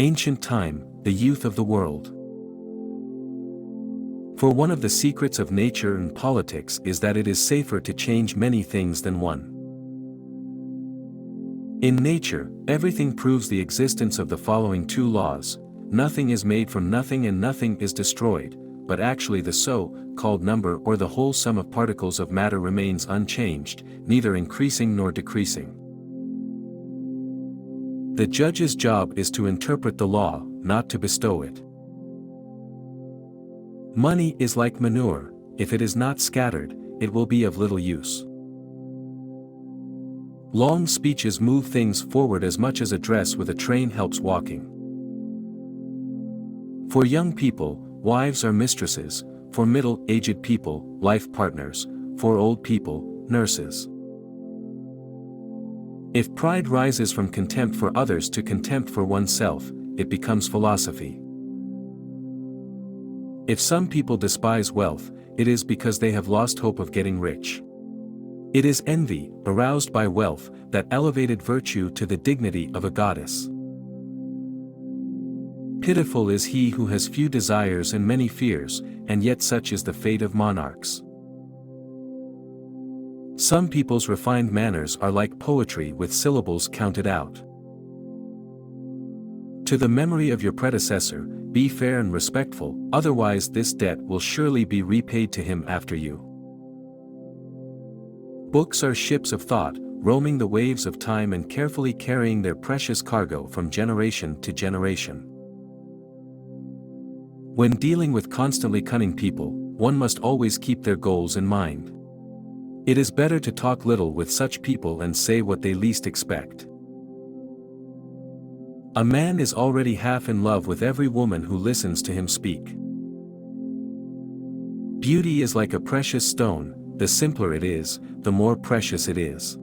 Ancient time, the youth of the world. For one of the secrets of nature and politics is that it is safer to change many things than one. In nature, everything proves the existence of the following two laws: nothing is made from nothing and nothing is destroyed, but actually the so-called number or the whole sum of particles of matter remains unchanged, neither increasing nor decreasing. The judge's job is to interpret the law, not to bestow it. Money is like manure: if it is not scattered, it will be of little use. Long speeches move things forward as much as a dress with a train helps walking. For young people, wives are mistresses; for middle-aged people, life partners; for old people, nurses. If pride rises from contempt for others to contempt for oneself, it becomes philosophy. If some people despise wealth, it is because they have lost hope of getting rich. It is envy, aroused by wealth, that elevated virtue to the dignity of a goddess. Pitiful is he who has few desires and many fears, and yet such is the fate of monarchs. Some people's refined manners are like poetry with syllables counted out. To the memory of your predecessor, be fair and respectful, otherwise this debt will surely be repaid to him after you. Books are ships of thought, roaming the waves of time and carefully carrying their precious cargo from generation to generation. When dealing with constantly cunning people, one must always keep their goals in mind. It is better to talk little with such people and say what they least expect. A man is already half in love with every woman who listens to him speak. Beauty is like a precious stone: the simpler it is, the more precious it is.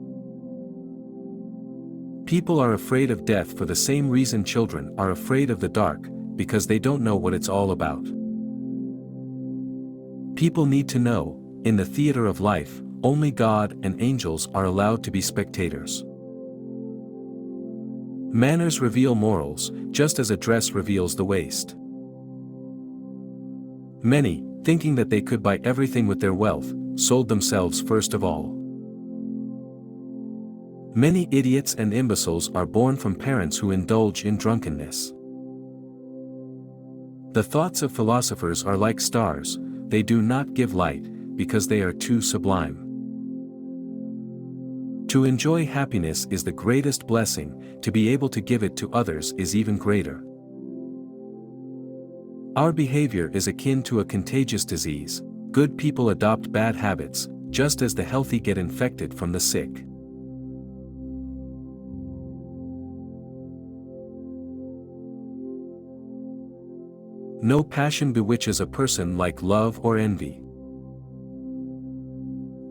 People are afraid of death for the same reason children are afraid of the dark, because they don't know what it's all about. People need to know, in the theater of life, only God and angels are allowed to be spectators. Manners reveal morals, just as a dress reveals the waist. Many, thinking that they could buy everything with their wealth, sold themselves first of all. Many idiots and imbeciles are born from parents who indulge in drunkenness. The thoughts of philosophers are like stars: they do not give light, because they are too sublime. To enjoy happiness is the greatest blessing; to be able to give it to others is even greater. Our behavior is akin to a contagious disease: good people adopt bad habits, just as the healthy get infected from the sick. No passion bewitches a person like love or envy.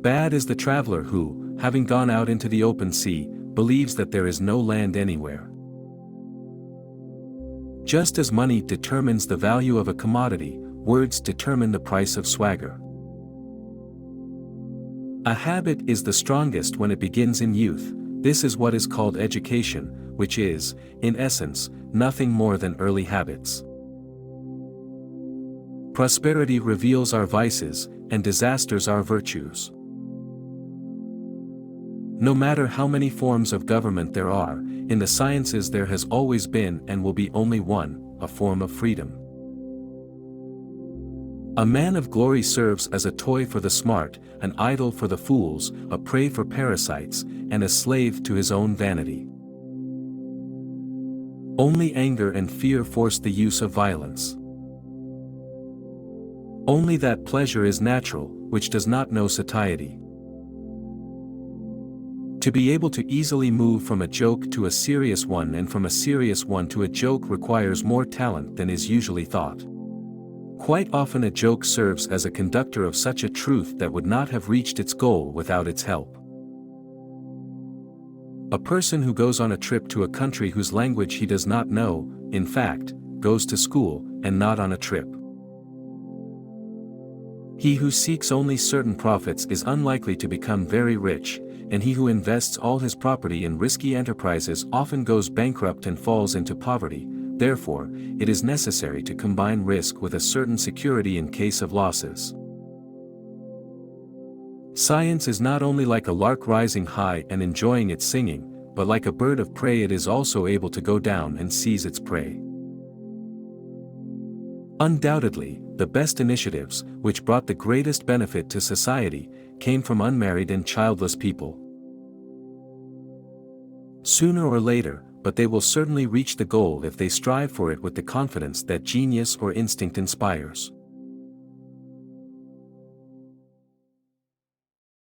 Bad is the traveler who, having gone out into the open sea, believes that there is no land anywhere. Just as money determines the value of a commodity, words determine the price of swagger. A habit is the strongest when it begins in youth. This is what is called education, which is, in essence, nothing more than early habits. Prosperity reveals our vices, and disasters our virtues. No matter how many forms of government there are, in the sciences there has always been and will be only one, a form of freedom. A man of glory serves as a toy for the smart, an idol for the fools, a prey for parasites, and a slave to his own vanity. Only anger and fear force the use of violence. Only that pleasure is natural, which does not know satiety. To be able to easily move from a joke to a serious one and from a serious one to a joke requires more talent than is usually thought. Quite often a joke serves as a conductor of such a truth that would not have reached its goal without its help. A person who goes on a trip to a country whose language he does not know, in fact, goes to school, and not on a trip. He who seeks only certain profits is unlikely to become very rich, and he who invests all his property in risky enterprises often goes bankrupt and falls into poverty, Therefore, it is necessary to combine risk with a certain security in case of losses. Science is not only like a lark rising high and enjoying its singing, but like a bird of prey, it is also able to go down and seize its prey. Undoubtedly, the best initiatives, which brought the greatest benefit to society, came from unmarried and childless people. Sooner or later, but they will certainly reach the goal if they strive for it with the confidence that genius or instinct inspires.